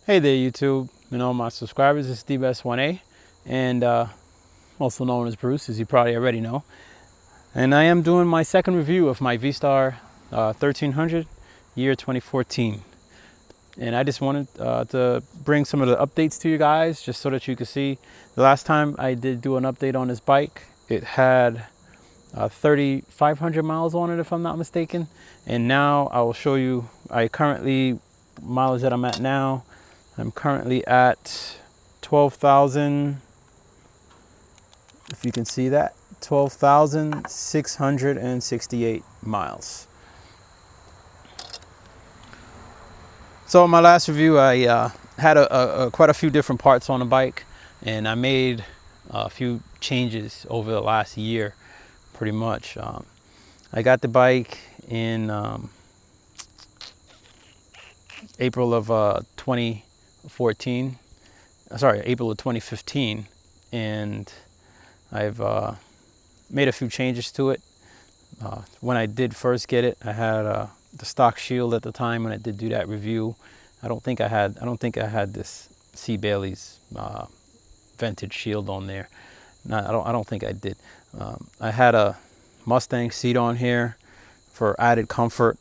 Hey there, YouTube, and all my subscribers. It's DBS1A, and also known as Bruce, as you probably already know. And I am doing my second review of my Vstar 1300, year 2014. And I just wanted to bring some of the updates to you guys, just so that you can see. The last time I did do an update on this bike, it had 3,500 miles on it, if I'm not mistaken. And now I will show you, mileage that I'm at now. I'm currently at 12,000, if you can see that, 12,668 miles. So in my last review, I had quite a few different parts on the bike, and I made a few changes over the last year, pretty much. I got the bike in April of 2014, sorry, April of 2015, and I've made a few changes to it. When I did first get it, I had the stock shield at the time when I did do that review. I don't think I had this C. Bailey's vintage shield on there. No, I don't think I did. I had a Mustang seat on here for added comfort.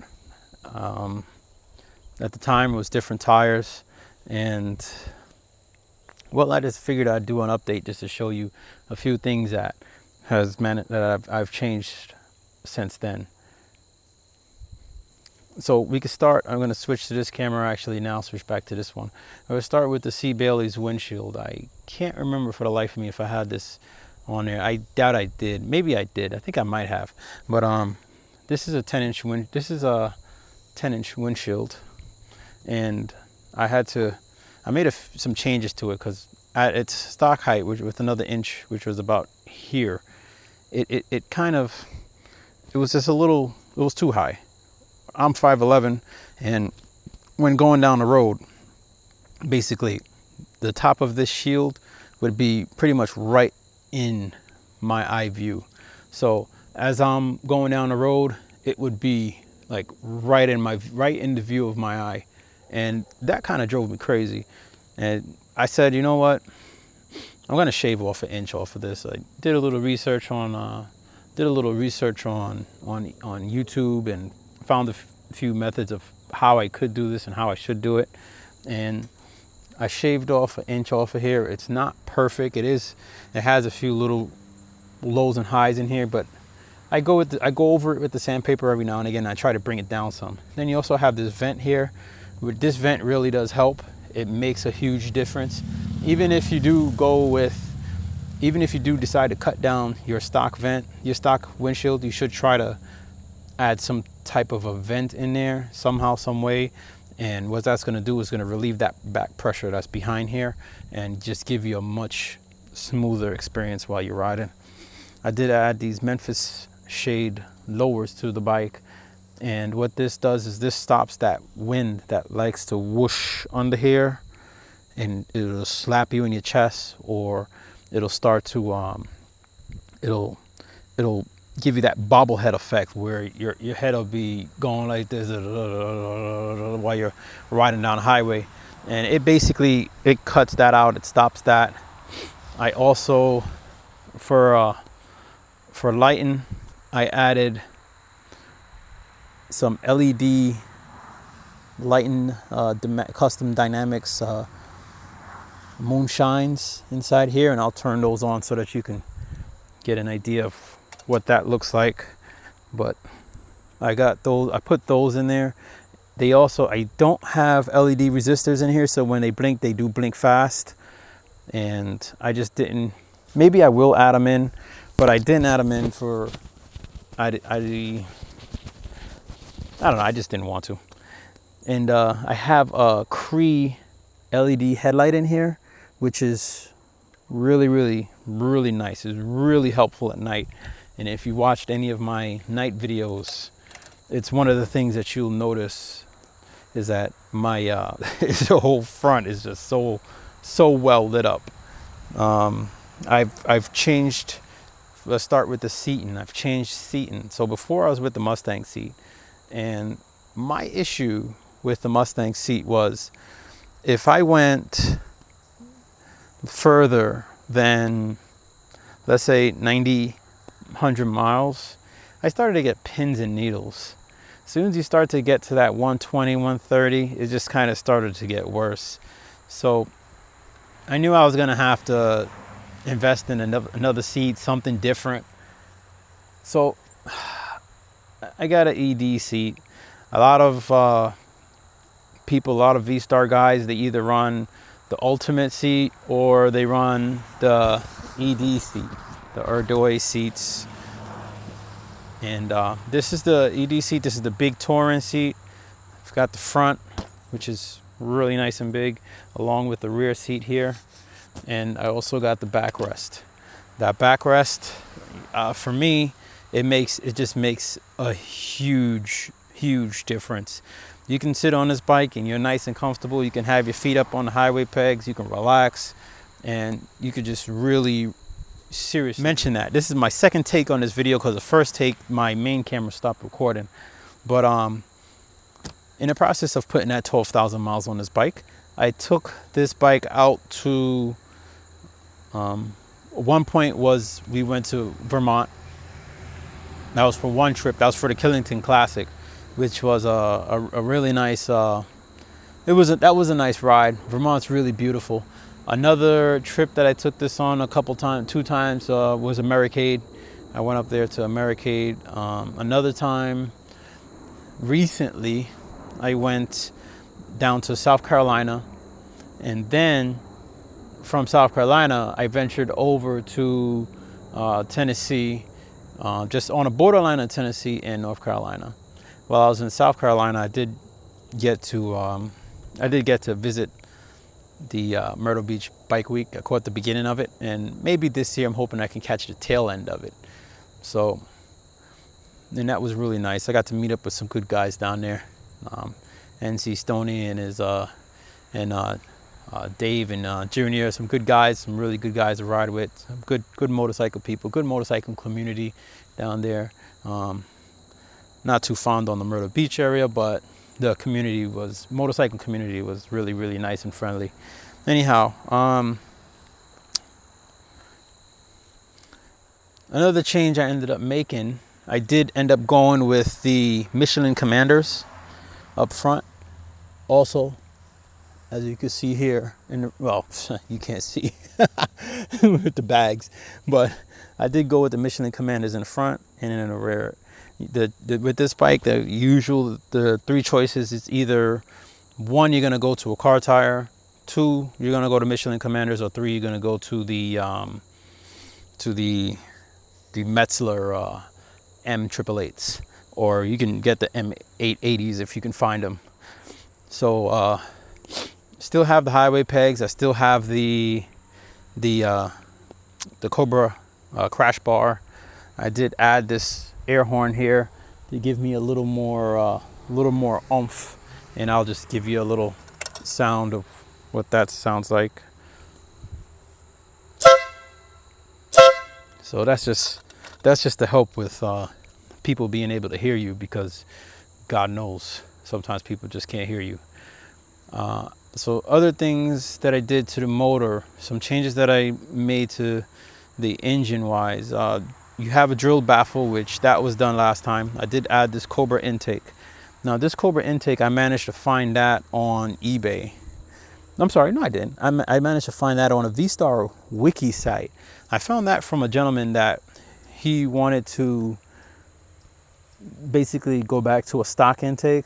At the time, it was different tires, and well, I just figured I'd do an update just to show you a few things that I've changed since then. So we can start. I'm going to switch to this camera actually now. Switch back to this one. I'm going to start with the C. Bailey's windshield. I can't remember for the life of me if I had this on there. I doubt I did. Maybe I did. I think I might have. But this is a 10-inch windshield, and I made some changes to it because at its stock height, with another inch, which was about here, it was just it was too high. I'm 5'11", and when going down the road, basically the top of this shield would be pretty much right in my eye view. So as I'm going down the road, it would be like right in the view of my eye, and that kind of drove me crazy. And I said, you know what, I'm gonna shave off an inch off of this. I did a little research on YouTube, and found a few methods of how I could do this and how I should do it. And I shaved off an inch off of here. It's not perfect. It has a few little lows and highs in here, but I go over it with the sandpaper every now and again. And I try to bring it down some. Then you also have this vent here. This vent really does help. It makes a huge difference. Even if you do decide to cut down your stock windshield, you should try to add some type of a vent in there somehow, some way. And what that's going to do is going to relieve that back pressure that's behind here and just give you a much smoother experience while you're riding. I did add these Memphis shade lowers to the bike, and what this does is this stops that wind that likes to whoosh under here, and it'll slap you in your chest, or it'll start to it'll give you that bobblehead effect where your head will be going like this while you're riding down the highway. And it cuts that out. It stops that. I also, for lighting, I added some LED lighting, custom dynamics moonshines inside here, and I'll turn those on so that you can get an idea of what that looks like. But I put those in there. I don't have LED resistors in here, so when they blink, they do blink fast. And I just didn't, maybe I will add them in, but I didn't add them in I don't know, I just didn't want to. And I have a Cree LED headlight in here, which is really, really, really nice. It's really helpful at night. And if you watched any of my night videos, it's one of the things that you'll notice is that my the whole front is just so well lit up. I've changed. Let's start with the seating. I've changed seating. So before I was with the Mustang seat, and my issue with the Mustang seat was if I went further than, let's say 90, 100 miles, I started to get pins and needles. As soon as you start to get to that 120, 130, it just kind of started to get worse. So I knew I was going to have to invest in another seat, something different. So I got an ED seat. A lot of people, a lot of Vstar guys, they either run the Ultimate seat or they run the ED seat, the Erdoy seats. And this is the ED seat. This is the big touring seat. I've got the front, which is really nice and big, along with the rear seat here. And I also got the backrest. That backrest, for me, it just makes a huge difference. You can sit on this bike and you're nice and comfortable. You can have your feet up on the highway pegs. You can relax, and you could just really seriously mention that. This is my second take on this video because the first take, my main camera stopped recording. But in the process of putting that 12,000 miles on this bike, I took this bike out to, one point was we went to Vermont. That was for one trip. That was for the Killington Classic, which was a really nice, that was a nice ride. Vermont's really beautiful. Another trip that I took this on two times, was Americade. I went up there to Americade. Another time, recently, I went down to South Carolina, and then from South Carolina, I ventured over to Tennessee, just on a borderline of Tennessee and North Carolina. While I was in South Carolina, I did get to visit the Myrtle Beach Bike Week. I caught the beginning of it, and maybe this year I'm hoping I can catch the tail end of it. So, and that was really nice. I got to meet up with some good guys down there. NC Stoney and his Dave and Junior, some good guys, some really good guys to ride with. Some good motorcycle people, good motorcycle community down there. Not too fond on the Myrtle Beach area, but the motorcycle community was really nice and friendly. Anyhow, another change I ended up making, I did end up going with the Michelin Commanders up front. Also, as you can see here, well, you can't see with the bags, but I did go with the Michelin Commanders in the front and in the rear. With this bike, the three choices is either one, you're gonna go to a car tire, two, you're gonna go to Michelin Commanders, or three, you're gonna go to the Metzler M888s, or you can get the M880s if you can find them. So still have the highway pegs. I still have the Cobra crash bar. I did add this air horn here to give me a little more oomph, and I'll just give you a little sound of what that sounds like. So that's just to help with people being able to hear you, because God knows sometimes people just can't hear you. So other things that I did to the motor, some changes that I made to the engine wise. You have a drilled baffle, which that was done last time. I did add this Cobra intake. Now this Cobra intake, I managed to find that on eBay. I'm sorry, no I didn't. I managed to find that on a Vstar wiki site. I found that from a gentleman that he wanted to basically go back to a stock intake.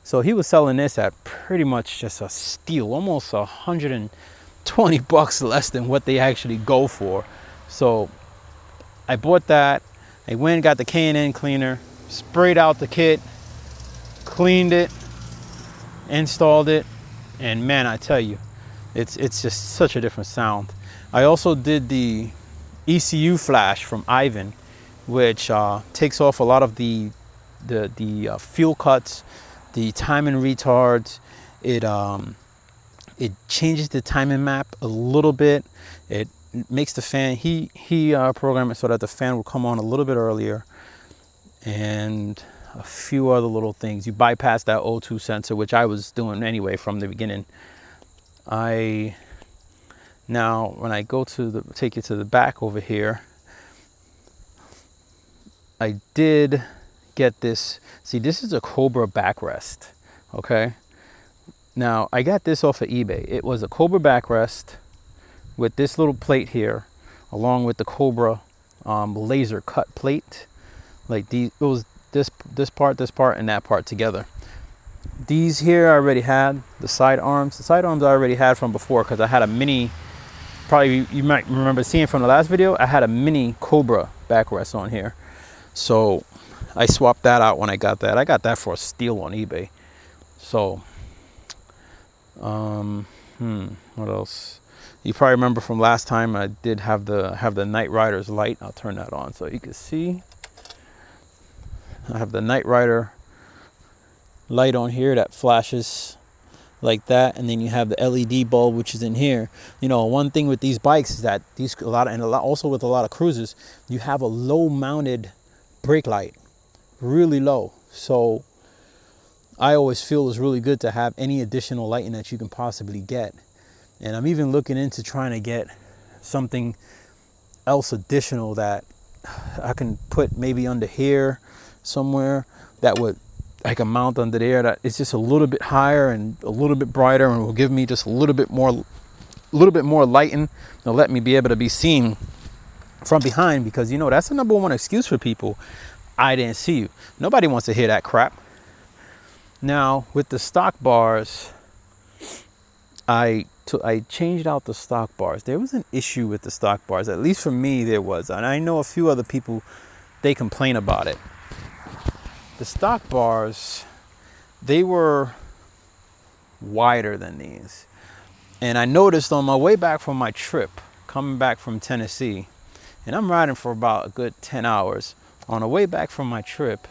So he was selling this at pretty much just a steal, almost $120 less than what they actually go for. So I bought that. I went and got the K&N cleaner, sprayed out the kit, cleaned it, installed it, and man, I tell you, it's just such a different sound. I also did the ECU flash from Ivan, which takes off a lot of the fuel cuts, the timing retards. It changes the timing map a little bit. It makes the fan, he programmed it so that the fan will come on a little bit earlier, and a few other little things. You bypass that O2 sensor, which I was doing anyway from the beginning. Now when I go to take you to the back over here, I did get this. See, this is a Cobra backrest. Okay. Now I got this off of eBay. It was a Cobra backrest with this little plate here, along with the Cobra laser cut plate. Like it was this part, and that part together. These here I already had, the side arms. The side arms I already had from before, because I had a mini, probably you might remember seeing from the last video, I had a mini Cobra backrest on here. So I swapped that out when I got that. I got that for a steal on eBay. So, what else? You probably remember from last time I did have the Night Rider's light. I'll turn that on so you can see. I have the Night Rider light on here that flashes like that, and then you have the LED bulb which is in here. You know, one thing with these bikes is that also with a lot of cruisers, you have a low mounted brake light, really low. So I always feel it's really good to have any additional lighting that you can possibly get. And I'm even looking into trying to get something else additional that I can put maybe under here somewhere, that would, I can mount under there, that it's just a little bit higher and a little bit brighter, and will give me just a little bit more lighting. It'll let me be able to be seen from behind, because you know that's the number one excuse for people. I didn't see you. Nobody wants to hear that crap. Now with the stock bars, I changed out the stock bars. There was an issue with the stock bars, at least for me there was, and I know a few other people, they complain about it. The stock bars, they were wider than these. And I noticed on my way back from my trip, coming back from Tennessee, and I'm riding for about a good 10 hours. On the way back from my trip,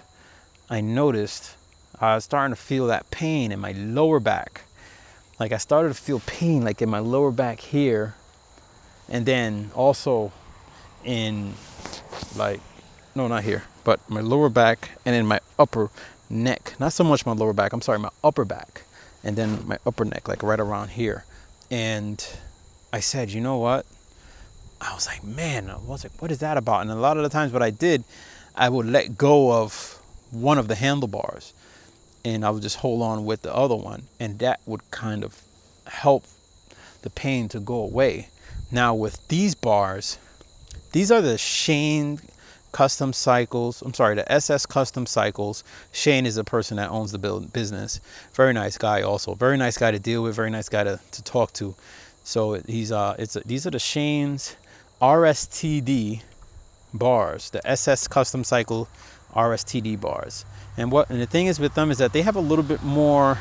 I noticed I was starting to feel that pain in my lower back. Like I started to feel pain like in my lower back here, and then also in like, no, not here, but my lower back and in my upper neck. Not so much my lower back, I'm sorry, my upper back, and then my upper neck, like right around here. And I said, you know what? I was like, man, I was like, what is that about? And a lot of the times what I did, I would let go of one of the handlebars and I would just hold on with the other one, and that would kind of help the pain to go away. Now with these bars, these are the Shane Custom Cycles. I'm sorry, the SS Custom Cycles. Shane is the person that owns the business. Very nice guy also. Very nice guy to deal with. Very nice guy to talk to. So these are the Shane's RSTD bars, the SS Custom Cycle RSTD bars. And the thing is with them is that they have a little bit more.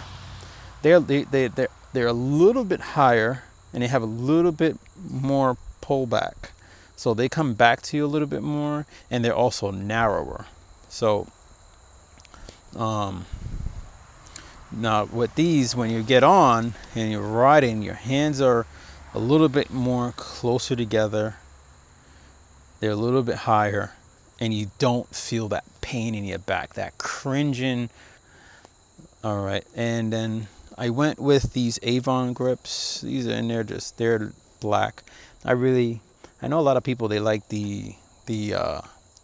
They're a little bit higher, and they have a little bit more pullback. So they come back to you a little bit more, and they're also narrower. So now with these, when you get on and you're riding, your hands are a little bit more closer together. They're a little bit higher, and you don't feel that pain in your back, that cringing. All right, and then I went with these Avon grips. These are in there, they're black. I know a lot of people, they like the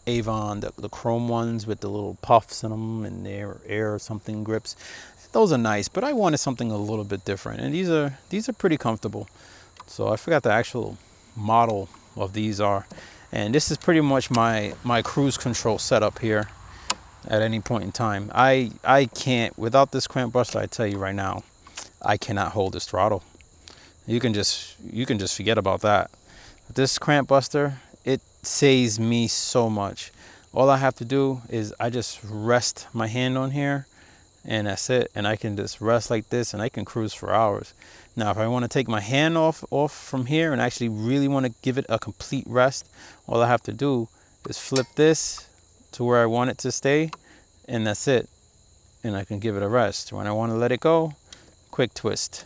Avon, the chrome ones with the little puffs in them and their air or something grips. Those are nice, but I wanted something a little bit different, and these are pretty comfortable. So I forgot the actual model of these are. And this is pretty much my cruise control setup here at any point in time. I can't, without this cramp buster, I tell you right now, I cannot hold this throttle. You can just forget about that. This cramp buster, it saves me so much. All I have to do is I just rest my hand on here, and that's it. And I can just rest like this, and I can cruise for hours. Now, if I want to take my hand off from here and actually really want to give it a complete rest, all I have to do is flip this to where I want it to stay, and that's it. And I can give it a rest. When I want to let it go, quick twist.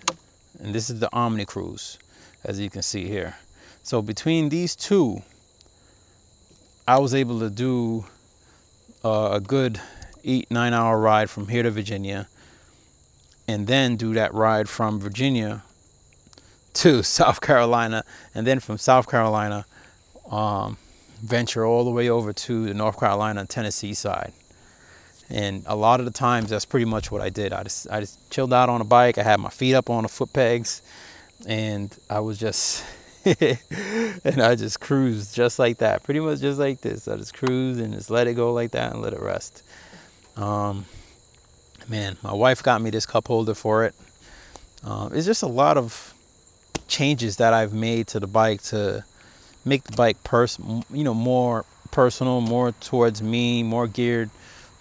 And this is the Omni Cruise, as you can see here. So between these two, I was able to do a good 8-9 hour ride from here to Virginia, and then do that ride from Virginia to South Carolina, and then from South Carolina, venture all the way over to the North Carolina and Tennessee side. And a lot of the times, that's pretty much what I did. I just chilled out on a bike. I had my feet up on the foot pegs, and I was just, and I just cruised just like that, pretty much just like this. I just cruised and just let it go like that and let it rest. Man, my wife got me this cup holder for it. It's just a lot of changes that I've made to the bike to make the bike more personal, more towards me, more geared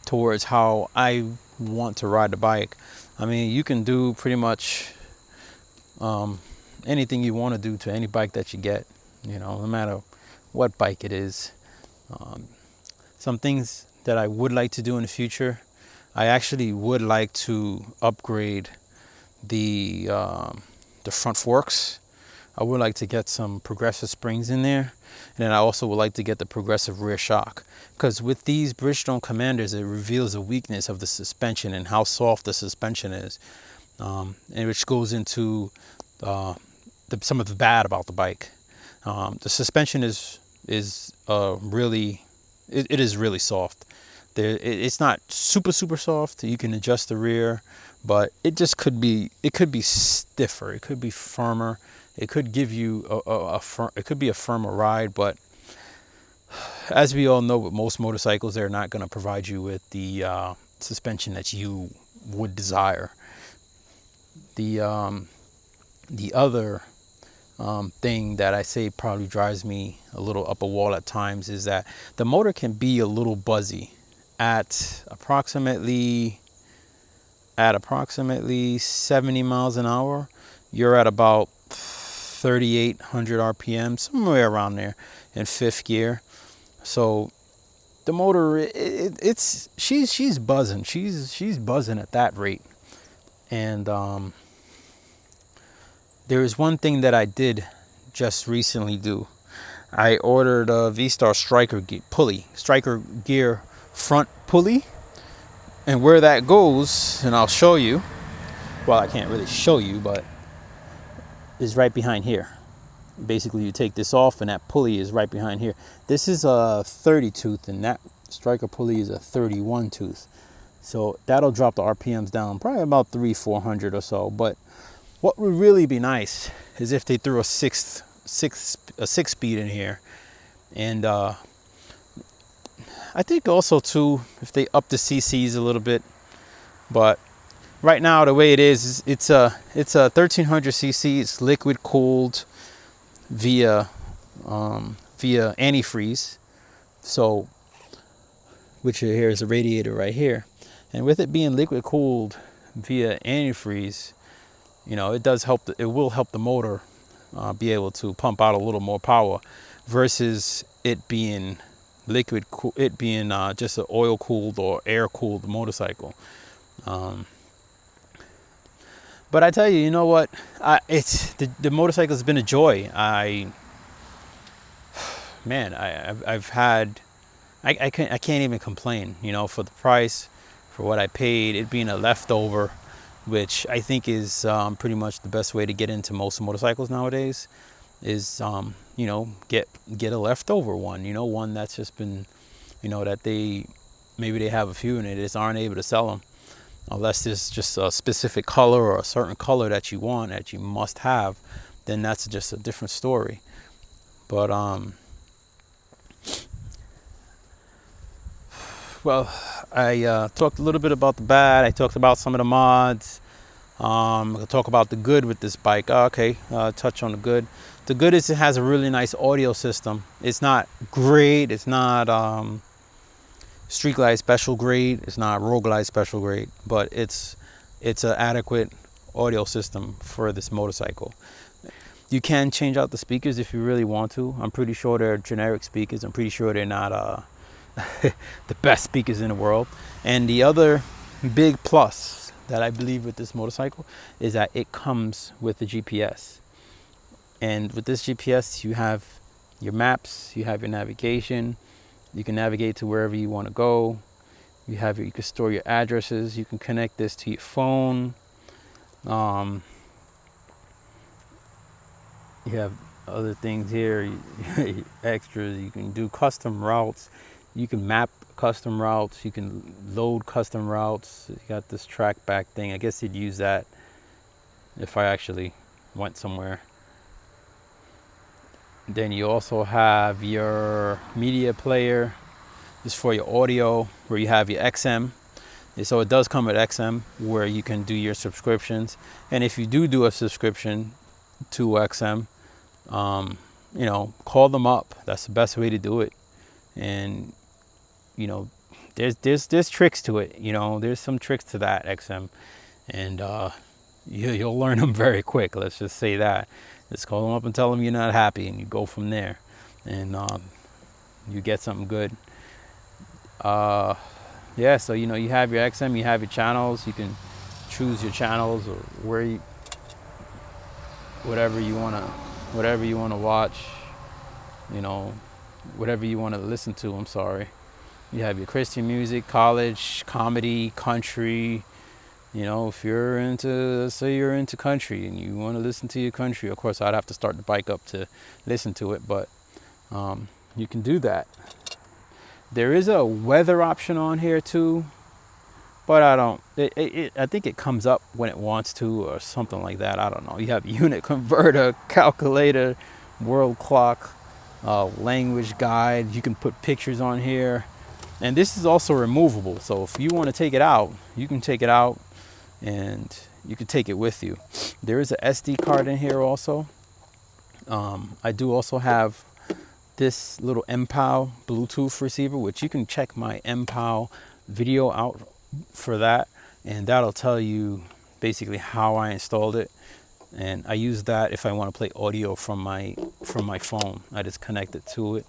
towards how I want to ride the bike. I mean, you can do pretty much anything you want to do to any bike that you get, no matter what bike it is. Some things that I would like to do in the future, I actually would like to upgrade the front forks. I would like to get some progressive springs in there, and then I also would like to get the progressive rear shock, because with these Bridgestone Commanders, it reveals a weakness of the suspension and how soft the suspension is, and which goes into some of the bad about the bike. The suspension is really soft. It's not super soft. You can adjust the rear, but it could be stiffer. It could be firmer. It could give you it could be a firmer ride, but as we all know, with most motorcycles, they're not going to provide you with the suspension that you would desire. The other thing that I say probably drives me a little up a wall at times is that the motor can be a little buzzy at approximately 70 miles an hour. You're at about 3,800 RPM, somewhere around there, in fifth gear. So the motor, she's buzzing. She's buzzing at that rate. And there is one thing that I did just recently do. I ordered a Vstar striker gear front pulley, and where that goes, and I'll show you. Well, I can't really show you, but is right behind here. Basically, you take this off, and that pulley is right behind here. This is a 30 tooth, and that striker pulley is a 31 tooth. So that'll drop the RPMs down probably about 300-400 or so. But what would really be nice is if they threw a six speed in here, and I think also too if they up the CCs a little bit. But right now the way it is it's a 1300 cc. It's liquid cooled via antifreeze. So which here is a radiator right here, and with it being liquid cooled via antifreeze, it will help the motor be able to pump out a little more power versus it being just an oil cooled or air cooled motorcycle. But I tell you, you know what? It's the motorcycle has been a joy. I can't even complain. For the price, for what I paid, it being a leftover, which I think is pretty much the best way to get into most motorcycles nowadays, is get a leftover one. One that's just been, that they have a few and they just aren't able to sell them. Unless there's just a specific color or a certain color that you want, that you must have, then that's just a different story. But well, I talked a little bit about the bad. I talked about some of the mods. I'll talk about the good with this bike. Touch on the good. The good is it has a really nice audio system. It's not great. It's not Street Glide special grade. It's not Road Glide special grade, but it's an adequate audio system for this motorcycle. You can change out the speakers if you really want to. I'm pretty sure they're generic speakers. I'm pretty sure they're not the best speakers in the world. And the other big plus that I believe with this motorcycle is that it comes with the GPS. And with this GPS, you have your maps, you have your navigation. You can navigate to wherever you want to go. You can store your addresses. You can connect this to your phone. You have other things here, extras. You can do custom routes. You can map custom routes. You can load custom routes. You got this track back thing. I guess you'd use that if I actually went somewhere. Then you also have your media player. This is for your audio, where you have your XM. And so it does come with XM, where you can do your subscriptions. And if you do a subscription to XM, you know, call them up. That's the best way to do it. And you know, there's tricks to it. You know, there's some tricks to that XM, and you'll learn them very quick. Let's just say that. Just call them up and tell them you're not happy, and you go from there, and you get something good. Yeah, so you know, you have your XM, you have your channels. You can choose your channels, or whatever you wanna watch. You know, whatever you want to listen to. I'm sorry. You have your Christian music, college, comedy, country. You know, if you're into, let's say you're into country and you want to listen to your country, of course I'd have to start the bike up to listen to it, but you can do that. There is a weather option on here too, but I think it comes up when it wants to or something like that. I don't know. You have unit converter, calculator, world clock, language guide. You can put pictures on here, and this is also removable, so if you want to take it out, you can take it out and you can take it with you. There is a SD card in here also. I do also have this little MPOW Bluetooth receiver, which you can check my MPOW video out for that, and that'll tell you basically how I installed it. And I use that if I want to play audio from my phone. I just connect it to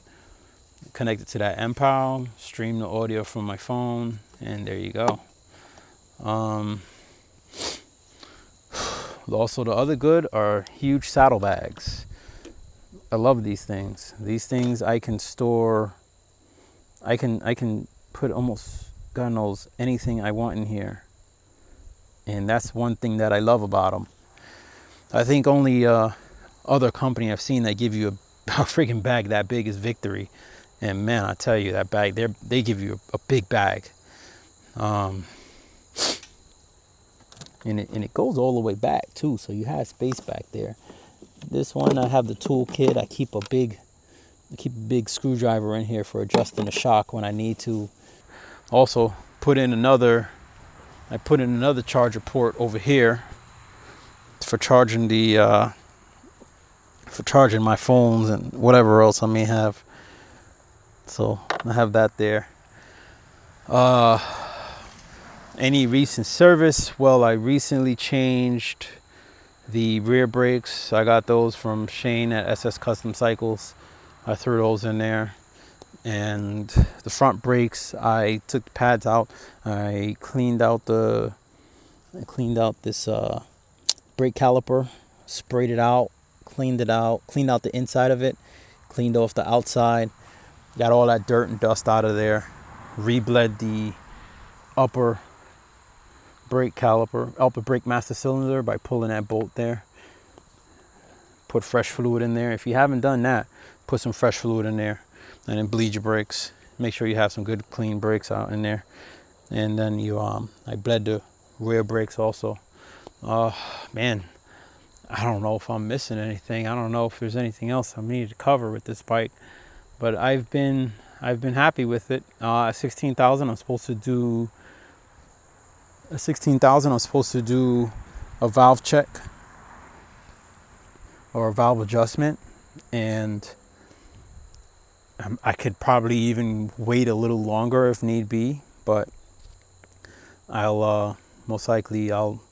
that MPOW, stream the audio from my phone, and there you go. Also, the other good are huge saddlebags. I love these things. These things I can store. I can put almost, God knows, anything I want in here, and that's one thing that I love about them. I think only other company I've seen that give you a freaking bag that big is Victory, and man, I tell you, that bag, they give you a big bag, and it goes all the way back too, so you have space back there. This one, I have the tool kit. I keep a big screwdriver in here for adjusting the shock when I need to. Also, I put in another charger port over here for charging my phones and whatever else I may have. So I have that there. Any recent service? Well, I recently changed the rear brakes. I got those from Shane at SS Custom Cycles. I threw those in there. And the front brakes, I took the pads out. I cleaned out this brake caliper, sprayed it out, cleaned out the inside of it, cleaned off the outside, got all that dirt and dust out of there, rebled the upper brake master cylinder by pulling that bolt there. Put fresh fluid in there. If you haven't done that, put some fresh fluid in there, and then bleed your brakes. Make sure you have some good clean brakes out in there. And then I bled the rear brakes also. Man, I don't know if I'm missing anything. I don't know if there's anything else I need to cover with this bike, but I've been happy with it. At 16,000, I'm supposed to do a valve check or a valve adjustment, and I could probably even wait a little longer if need be, but I'll most likely I'll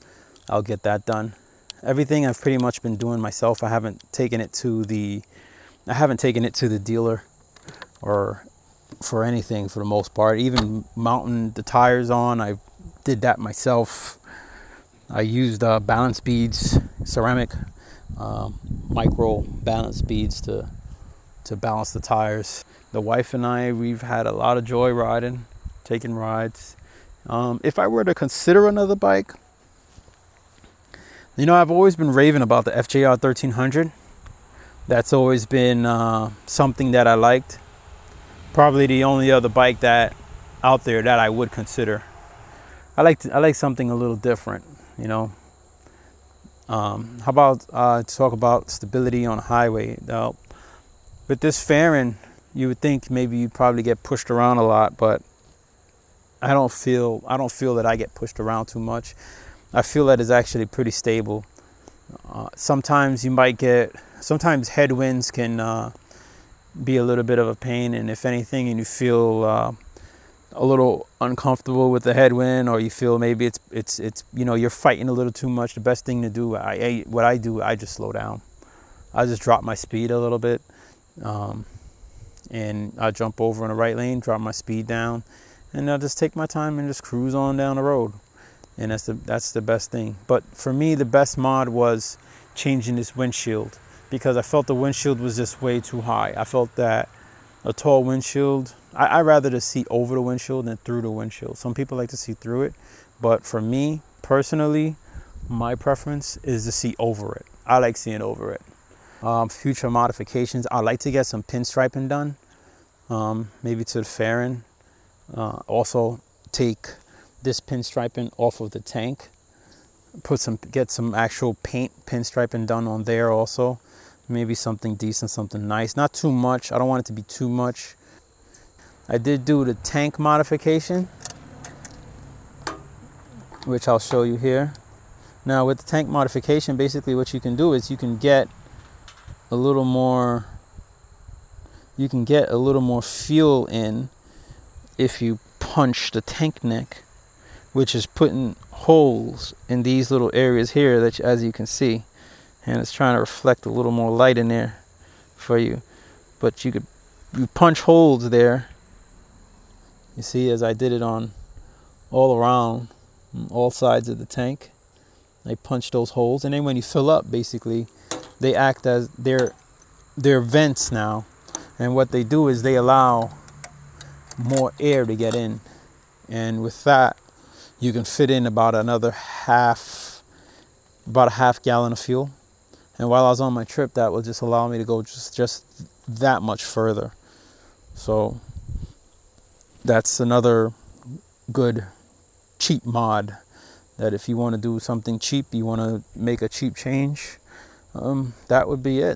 get that done. Everything I've pretty much been doing myself. I haven't taken it to the dealer or for anything for the most part. Even mounting the tires on, I did that myself. I used balance beads, ceramic micro balance beads to balance the tires. The wife and I, we've had a lot of joy riding, taking rides. If I were to consider another bike, you know, I've always been raving about the FJR 1300. That's always been something that I liked. Probably the only other bike that out there that I would consider. I like something a little different, you know. How about talk about stability on a highway? Now, with this fairing, you would think maybe you'd probably get pushed around a lot, but I don't feel that I get pushed around too much. I feel that it's actually pretty stable. Sometimes headwinds can be a little bit of a pain, and if anything, and you feel a little uncomfortable with the headwind, or you feel maybe it's you're fighting a little too much, the best thing to do, I just slow down. I just drop my speed a little bit, and I jump over in the right lane, drop my speed down, and I'll just take my time and just cruise on down the road. And that's the best thing. But for me, the best mod was changing this windshield, because I felt the windshield was just way too high. I felt that a tall windshield, I rather to see over the windshield than through the windshield. Some people like to see through it, but for me personally, my preference is to see over it. I like seeing over it. Future modifications, I like to get some pinstriping done, maybe to the fairing. Also take this pinstriping off of the tank, get some actual paint pinstriping done on there also. Maybe something decent, something nice, not too much. I don't want it to be too much. I did do the tank modification, which I'll show you here. Now with the tank modification, basically what you can do is you can get a little more fuel in if you punch the tank neck, which is putting holes in these little areas here that, as you can see, and it's trying to reflect a little more light in there for you. But you punch holes there. You see, as I did it on all around, all sides of the tank, I punch those holes, and then when you fill up, basically, they act as they're vents now, and what they do is they allow more air to get in, and with that, you can fit in about a half gallon of fuel. And while I was on my trip, that will just allow me to go just that much further. So that's another good cheap mod, that if you want to do something cheap, you want to make a cheap change, that would be it.